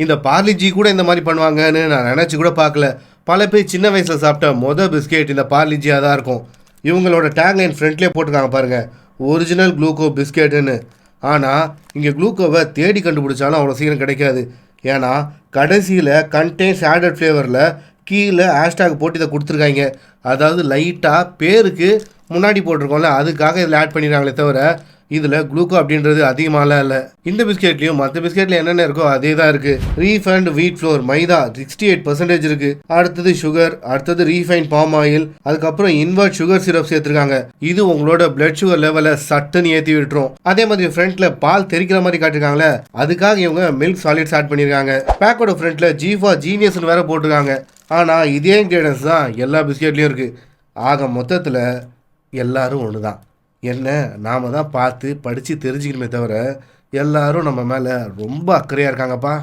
இந்த பார்லிஜி கூட இந்த மாதிரி பண்ணுவாங்கன்னு நான் நினச்சி கூட பார்க்கல. பல பேர் சின்ன வயசில் சாப்பிட்ட மொதல் பிஸ்கெட் இந்த பார்லிஜியாக தான் இருக்கும். இவங்களோட டேக்லைன் ஃப்ரண்ட்லேயே போட்டிருக்காங்க பாருங்கள், ஒரிஜினல் குளூக்கோ பிஸ்கெட்டுன்னு. ஆனால் இங்கே குளூக்கோவை தேடி கண்டுபிடிச்சாலும் அவ்வளோ சீக்கிரம் கிடைக்காது. ஏன்னா கடைசியில் கண்டெய்ன்ஸ் ஆடட் ஃப்ளேவரில் கீழே ஹேஷ்டாக் போட்டு இதை கொடுத்துருக்காங்க. அதாவது லைட்டாக பேருக்கு முன்னாடி போட்டிருக்கோம்ல, அதுக்காக இதில் ஆட் பண்ணிடுறாங்களே தவிர இதில் குளூக்கோ அப்படின்றது அதிகமாகலாம் இல்லை. இந்த பிஸ்கெட்லையும் மற்ற பிஸ்கெட்டில் என்னென்ன இருக்கோ அதே தான் இருக்குது. ரீஃபைண்ட் வீட் ஃப்ளோர் மைதா 68% இருக்குது. அடுத்தது சுகர், அடுத்தது ரீஃபைண்ட் பாம் ஆயில், அதுக்கப்புறம் இன்வெர்ட் சுகர் சிரப் சேர்த்துருக்காங்க. இது உங்களோட பிளட் சுகர் லெவலை சட்டுன்னு ஏற்றி விட்டுரும். அதே மாதிரி ஃப்ரண்ட்ல பால் தெரிக்கிற மாதிரி காட்டிருக்காங்களே, அதுக்காக இவங்க மில்க் சாலிட்ஸ் ஆட் பண்ணியிருக்காங்க. பேக்கோட ஃப்ரண்ட்ல ஜீஃபா ஜீனியஸ்னு வேற போட்டிருக்காங்க. ஆனால் இதே இன்கிரீடியன்ஸ் தான் எல்லா பிஸ்கெட்லேயும் இருக்குது. ஆக மொத்தத்தில் எல்லாரும் ஒன்று தான். என்ன நாம் தான் பார்த்து படித்து தெரிஞ்சுக்கணுமே தவிர எல்லாரும் நம்ம மேலே ரொம்ப அக்கறையாக இருக்காங்கப்பா.